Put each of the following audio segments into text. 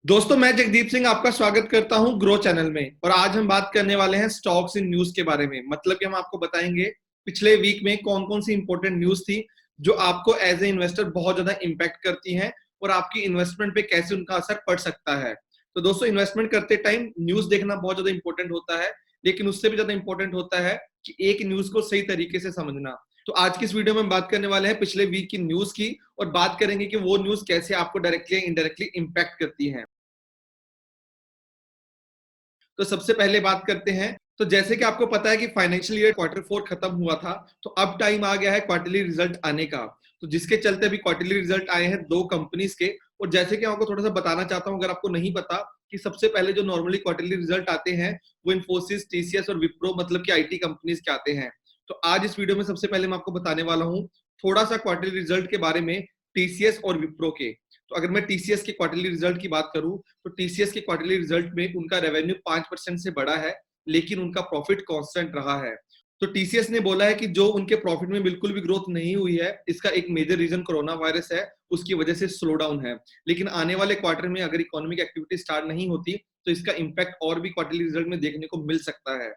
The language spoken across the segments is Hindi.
दोस्तों, मैं जगदीप सिंह आपका स्वागत करता हूं ग्रो चैनल में। और आज हम बात करने वाले हैं स्टॉक्स इन न्यूज के बारे में। मतलब कि हम आपको बताएंगे पिछले वीक में कौन कौन सी इंपॉर्टेंट न्यूज थी जो आपको एज ए इन्वेस्टर बहुत ज्यादा इंपैक्ट करती हैं और आपकी इन्वेस्टमेंट पे कैसे उनका असर पड़ सकता है। तो दोस्तों, इन्वेस्टमेंट करते टाइम न्यूज देखना बहुत ज्यादा इंपॉर्टेंट होता है, लेकिन उससे भी ज्यादा इंपॉर्टेंट होता है कि एक न्यूज को सही तरीके से समझना। तो आज की इस वीडियो में हम बात करने वाले हैं पिछले वीक की न्यूज की, और बात करेंगे कि वो न्यूज कैसे आपको डायरेक्टली या इनडायरेक्टली इंपैक्ट करती है। तो सबसे पहले बात करते हैं। तो जैसे कि आपको पता है कि फाइनेंशियल ईयर क्वार्टर फोर खत्म हुआ था, तो अब टाइम आ गया है क्वार्टरली रिजल्ट आने का। तो जिसके चलते अभी क्वार्टरली रिजल्ट आए हैं दो कंपनीज के। और जैसे कि आपको थोड़ा सा बताना चाहता हूं, अगर आपको नहीं पता, कि सबसे पहले जो नॉर्मली क्वार्टरली रिजल्ट आते हैं वो इन्फोसिस, टीसीएस और विप्रो, मतलब कि आईटी कंपनीज के आते हैं। तो आज इस वीडियो में सबसे पहले मैं आपको बताने वाला हूँ थोड़ा सा क्वार्टरली रिजल्ट के बारे में, टीसीएस और विप्रो के। तो अगर मैं टीसीएस के क्वार्टरली रिजल्ट की बात करूं, तो टीसीएस के क्वार्टरली रिजल्ट में उनका रेवेन्यू 5% से बढ़ा है, लेकिन उनका प्रॉफिट कांस्टेंट रहा है। तो टीसीएस ने बोला है कि जो उनके प्रॉफिट में बिल्कुल भी ग्रोथ नहीं हुई है, इसका एक मेजर रीजन कोरोना वायरस है, उसकी वजह से स्लो डाउन है। लेकिन आने वाले क्वार्टर में अगर इकोनॉमिक एक्टिविटी स्टार्ट नहीं होती, तो इसका इंपैक्ट और भी क्वार्टरली रिजल्ट में देखने को मिल सकता है।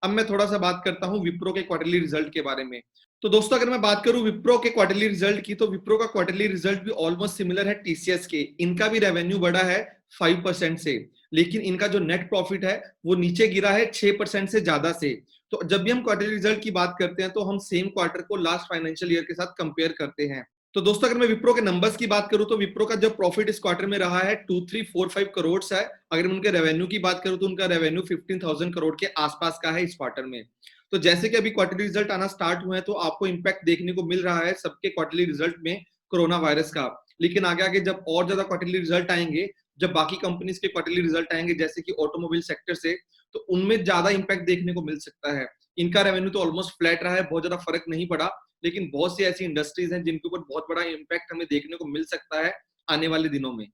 अब मैं थोड़ा सा बात करता हूं विप्रो के क्वार्टरली रिजल्ट के बारे में। तो दोस्तों, अगर मैं बात करूं विप्रो के क्वार्टरली रिजल्ट की, तो विप्रो का क्वार्टरली रिजल्ट भी ऑलमोस्ट सिमिलर है टीसीएस के। इनका भी रेवेन्यू बढ़ा है 5% से, लेकिन इनका जो नेट प्रॉफिट है वो नीचे गिरा है 6% से ज्यादा से। तो जब भी हम क्वार्टरली रिजल्ट की बात करते हैं, तो हम सेम क्वार्टर को लास्ट फाइनेंशियल ईयर के साथ कंपेयर करते हैं। तो दोस्तों, अगर मैं विप्रो के नंबर्स की बात करूं, तो विप्रो का जो प्रॉफिट इस क्वार्टर में रहा है 2345 करोड़ है। अगर मैं उनके रेवेन्यू की बात करूं, तो उनका रेवेन्यू 15,000 करोड़ के आसपास का है इस क्वार्टर में। तो जैसे कि अभी क्वार्टरली रिजल्ट आना स्टार्ट हुए हैं, तो आपको इंपैक्ट देखने को मिल रहा है सबके क्वार्टरली रिजल्ट में कोरोना वायरस का। लेकिन आगे आगे जब और ज्यादा क्वार्टरली रिजल्ट आएंगे, जब बाकी कंपनीज के क्वार्टरली रिजल्ट आएंगे जैसे कि ऑटोमोबाइल सेक्टर से, तो उनमें ज्यादा इंपैक्ट देखने को मिल सकता है। इनका रेवेन्यू तो ऑलमोस्ट फ्लैट रहा है, बहुत ज्यादा फर्क नहीं पड़ा। लेकिन बहुत सी ऐसी इंडस्ट्रीज हैं जिनके ऊपर बहुत बड़ा इंपैक्ट हमें देखने को मिल सकता है आने वाले दिनों में।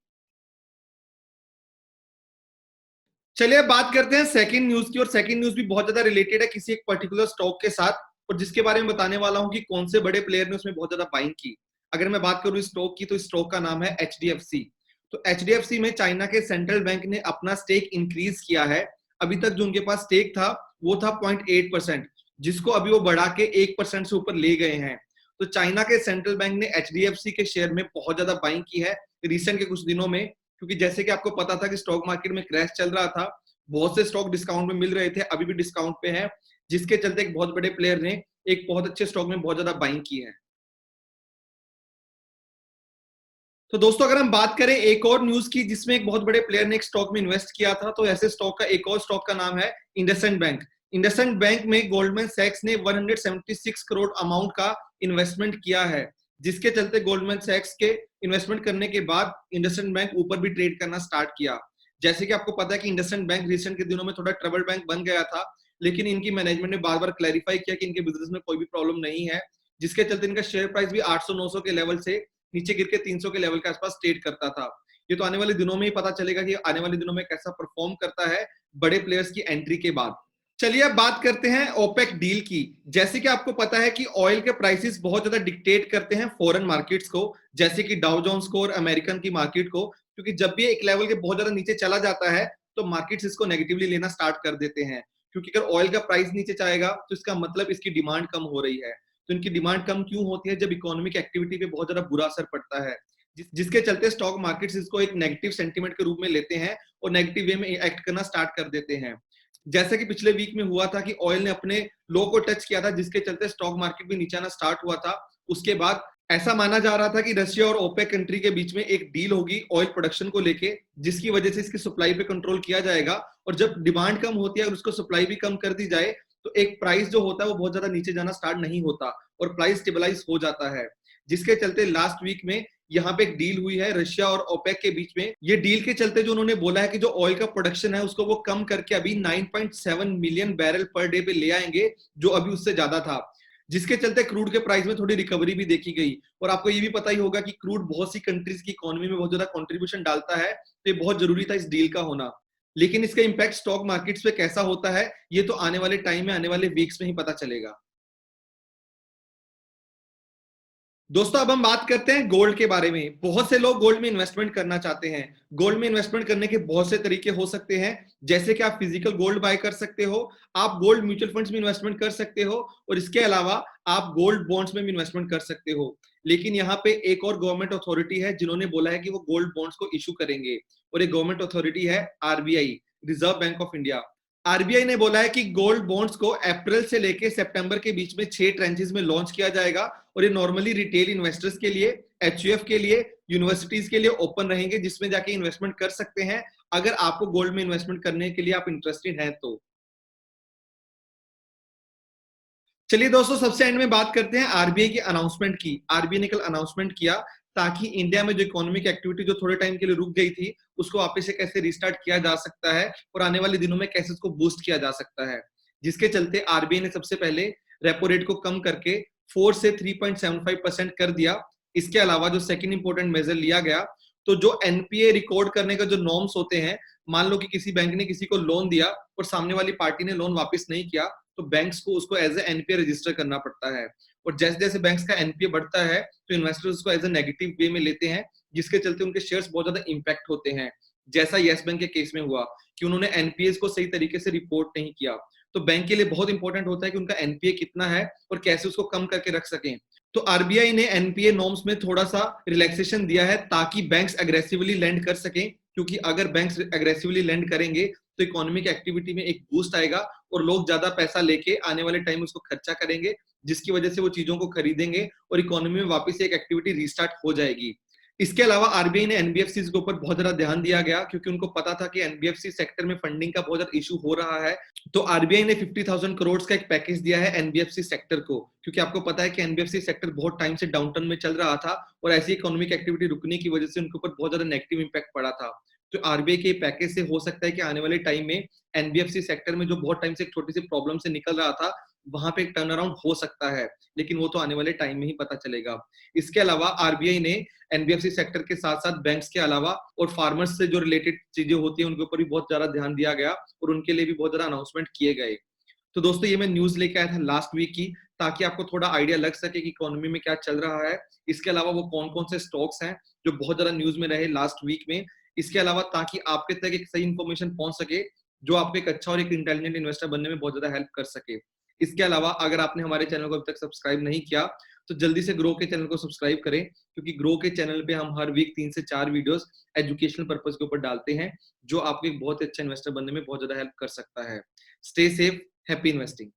चलिए अब बात करते हैं सेकंड न्यूज की। और सेकंड न्यूज भी बहुत ज्यादा रिलेटेड है किसी एक पर्टिकुलर स्टॉक के साथ, और जिसके बारे में बताने वाला हूं कि कौन से बड़े प्लेयर ने उसमें बहुत ज्यादा बाइंग की। अगर मैं बात करूं इस स्टॉक की, तो इस स्टॉक का नाम है एचडीएफसी। तो एचडीएफसी में चाइना के सेंट्रल बैंक ने अपना स्टेक इंक्रीज किया है। अभी तक जो उनके पास स्टेक था वो था 0.8%, जिसको अभी वो बढ़ा के 1% से ऊपर ले गए हैं। तो चाइना के सेंट्रल बैंक ने एचडीएफसी के शेयर में बहुत ज्यादा बाइंग की है रिसेंट के कुछ दिनों में, क्योंकि जैसे कि आपको पता था कि स्टॉक मार्केट में क्रैश चल रहा था, बहुत से स्टॉक डिस्काउंट में मिल रहे थे, अभी भी डिस्काउंट पे है, जिसके चलते एक बहुत बड़े प्लेयर ने एक बहुत अच्छे स्टॉक में बहुत ज्यादा बाइंग की है। तो दोस्तों, अगर हम बात करें एक और न्यूज की जिसमें एक बहुत बड़े प्लेयर ने एक स्टॉक में इन्वेस्ट किया था, तो ऐसे स्टॉक का एक और स्टॉक का नाम है इंडसइंड बैंक। इंडसइंड बैंक में गोल्डमैन सैक्स ने 176 करोड़ अमाउंट का इन्वेस्टमेंट किया है, जिसके चलते गोल्डमैन सैक्स के इन्वेस्टमेंट करने के बाद इंडसइंड बैंक ऊपर भी ट्रेड करना स्टार्ट किया। जैसे कि आपको पता है कि इंडसइंड बैंक रिसेंट के दिनों में थोड़ा ट्रबल बैंक बन गया था, लेकिन इनकी मैनेजमेंट ने बार बार क्लैरिफाई किया कि इनके बिजनेस में कोई भी प्रॉब्लम नहीं है, जिसके चलते इनका शेयर प्राइस भी 800-900 के लेवल से नीचे गिर के 300 के लेवल के आसपास ट्रेड करता था। ये तो आने वाले दिनों में ही पता चलेगा कि आने वाले दिनों में कैसा परफॉर्म करता है बड़े प्लेयर्स की एंट्री के बाद। चलिए अब बात करते हैं ओपेक डील की। जैसे कि आपको पता है कि ऑयल के प्राइसेस बहुत ज्यादा डिक्टेट करते हैं फॉरेन मार्केट्स को, जैसे कि डाउ जोन्स को और अमेरिकन की मार्केट को, क्योंकि जब भी एक लेवल के बहुत ज्यादा नीचे चला जाता है, तो मार्केट्स इसको नेगेटिवली लेना स्टार्ट कर देते हैं। क्योंकि अगर ऑयल का प्राइस नीचे जाएगा, तो इसका मतलब इसकी डिमांड कम हो रही है। तो इनकी डिमांड कम क्यों होती है? जब इकोनॉमिक एक्टिविटी पे बहुत ज्यादा बुरा असर पड़ता है, जिसके चलते स्टॉक मार्केट्स इसको एक नेगेटिव सेंटीमेंट के रूप में लेते हैं और नेगेटिव वे में एक्ट करना स्टार्ट कर देते हैं। जैसे कि पिछले वीक में हुआ था कि ऑयल ने अपने लो को टच किया था, जिसके चलते स्टॉक मार्केट भी नीचे आना स्टार्ट हुआ था। उसके बाद ऐसा माना जा रहा था कि रशिया और ओपेक कंट्री के बीच में एक डील होगी ऑयल प्रोडक्शन को लेके, जिसकी वजह से इसकी सप्लाई पे कंट्रोल किया जाएगा। और जब डिमांड कम होती है और उसको सप्लाई भी कम कर दी जाए, तो एक प्राइस जो होता है वो बहुत ज्यादा नीचे जाना स्टार्ट नहीं होता और प्राइस स्टेबलाइज हो जाता है। जिसके चलते लास्ट वीक में यहाँ पे एक डील हुई है रशिया और ओपेक के बीच में। ये डील के चलते जो उन्होंने बोला है कि जो ऑयल का प्रोडक्शन है उसको वो कम करके अभी 9.7 मिलियन बैरल पर डे पे ले आएंगे, जो अभी उससे ज्यादा था। जिसके चलते क्रूड के प्राइस में थोड़ी रिकवरी भी देखी गई। और आपको ये भी पता ही होगा कि क्रूड बहुत सी कंट्रीज की इकोनॉमी में बहुत ज्यादा कंट्रीब्यूशन डालता है, तो ये बहुत जरूरी था इस डील का होना। लेकिन इसका इंपैक्ट स्टॉक मार्केट्स पे कैसा होता है, ये तो आने वाले टाइम में, आने वाले वीक्स में ही पता चलेगा। दोस्तों अब हम बात करते हैं गोल्ड के बारे में। बहुत से लोग गोल्ड में इन्वेस्टमेंट करना चाहते हैं। गोल्ड में इन्वेस्टमेंट करने के बहुत से तरीके हो सकते हैं, जैसे कि आप फिजिकल गोल्ड बाय कर सकते हो, आप गोल्ड म्यूचुअल फंड्स में इन्वेस्टमेंट कर सकते हो, और इसके अलावा आप गोल्ड बॉन्ड्स में भी इन्वेस्टमेंट कर सकते हो। लेकिन यहाँ पे एक और गवर्नमेंट अथॉरिटी है जिन्होंने बोला है कि वो गोल्ड बॉन्ड्स को इशू करेंगे, और एक गवर्नमेंट अथॉरिटी है RBI, reserve bank of India. RBI ने बोला है कि गोल्ड बॉन्ड्स को अप्रैल से लेके सितंबर के बीच में 6 ट्रेंचेस में लॉन्च किया जाएगा, और ये नॉर्मली रिटेल इन्वेस्टर्स के लिए, एचयूएफ के लिए, यूनिवर्सिटीज के लिए ओपन रहेंगे, जिसमें जाके इन्वेस्टमेंट कर सकते हैं अगर आपको गोल्ड में इन्वेस्टमेंट करने के लिए आप इंटरेस्टेड हैं तो। चलिए दोस्तों, सबसे एंड में बात करते हैं आरबीआई की अनाउंसमेंट की। आरबीआई ने कल अनाउंसमेंट किया ताकि इंडिया में जो इकोनॉमिक एक्टिविटी जो थोड़े टाइम के लिए रुक गई थी, उसको वापस से कैसे रिस्टार्ट किया जा सकता है, और आने वाले दिनों में कैसे उसको बूस्ट किया जा सकता है। जिसके चलते आरबीआई ने सबसे पहले रेपो रेट को कम करके 4 से 3.75% कर दिया। इसके अलावा जो सेकंड इंपॉर्टेंट मेजर लिया गया, तो जो एनपीए रिकॉर्ड करने का जो नॉर्म्स होते हैं, मान लो कि किसी बैंक ने किसी को लोन दिया और सामने वाली पार्टी ने लोन वापस नहीं किया, तो बैंक्स को उसको एज ए एनपीए रजिस्टर करना पड़ता है। और जैसे जैसे बैंक्स का एनपीए बढ़ता है, तो इन्वेस्टर्स उसको एज ए नेगेटिव वे में लेते हैं, जिसके चलते उनके शेयर्स बहुत ज्यादा इंपैक्ट होते हैं। जैसा येस बैंक के केस में हुआ कि उन्होंने एनपीए को सही तरीके से रिपोर्ट नहीं किया। तो बैंक के लिए बहुत इंपॉर्टेंट होता है कि उनका एनपीए कितना है और कैसे उसको कम करके रख सकें। तो आरबीआई ने एनपीए नॉर्म्स में थोड़ा सा रिलैक्सेशन दिया है ताकि बैंक्स एग्रेसिवली लेंड कर सकें, क्योंकि अगर बैंक्स एग्रेसिवली लेंड करेंगे तो इकोनॉमिक एक्टिविटी में एक बूस्ट आएगा और लोग ज्यादा पैसा लेके आने वाले टाइम उसको खर्चा करेंगे, जिसकी वजह से वो चीजों को खरीदेंगे और इकोनॉमी में वापस से एक एक्टिविटी रिस्टार्ट हो जाएगी। इसके अलावा आरबीआई ने एनबीएफसी के ऊपर बहुत ज्यादा ध्यान दिया गया, क्योंकि उनको पता था कि एनबीएफसी सेक्टर में फंडिंग का बहुत ज्यादा इशू हो रहा है। तो आरबीआई ने 50,000 करोड़ का एक पैकेज दिया है एनबीएफसी सेक्टर को, क्योंकि आपको पता है कि एनबीएफसी सेक्टर बहुत टाइम से डाउनटर्न में चल रहा था, और ऐसी इकोनॉमिक एक्टिविटी रुकने की वजह से उनके ऊपर बहुत ज्यादा नेगेटिव इंपैक्ट पड़ा था। तो आरबीआई के पैकेज से हो सकता है कि आने वाले टाइम में एनबीएफसी सेक्टर में जो बहुत टाइम से एक छोटी सी प्रॉब्लम से निकल रहा था, वहां पे एक टर्न अराउंड हो सकता है, लेकिन वो तो आने वाले टाइम में ही पता चलेगा। इसके अलावा आरबीआई ने एनबीएफसी सेक्टर के साथ साथ बैंक्स के अलावा और फार्मर्स से जो रिलेटेड चीजें होती हैं, उनके ऊपर भी बहुत ज्यादा ध्यान दिया गया, और उनके लिए भी बहुत ज्यादा अनाउंसमेंट किए गए। तो दोस्तों, ये मैं न्यूज लेके आया था लास्ट वीक की, ताकि आपको थोड़ा आइडिया लग सके कि इकोनॉमी में क्या चल रहा है। इसके अलावा वो कौन कौन से स्टॉक्स हैं जो बहुत ज्यादा न्यूज में रहे लास्ट वीक में। इसके अलावा ताकि आपके तक एक सही इंफॉर्मेशन पहुंच सके, जो आपको एक अच्छा और एक इंटेलिजेंट इन्वेस्टर बनने में बहुत ज्यादा हेल्प कर सके। इसके अलावा अगर आपने हमारे चैनल को अभी तक सब्सक्राइब नहीं किया, तो जल्दी से ग्रो के चैनल को सब्सक्राइब करें, क्योंकि ग्रो के चैनल पे हम हर वीक 3 से 4 वीडियोस एजुकेशनल पर्पस के ऊपर डालते हैं, जो आपको एक बहुत अच्छा इन्वेस्टर बनने में बहुत ज्यादा हेल्प कर सकता है। Stay safe, happy investing.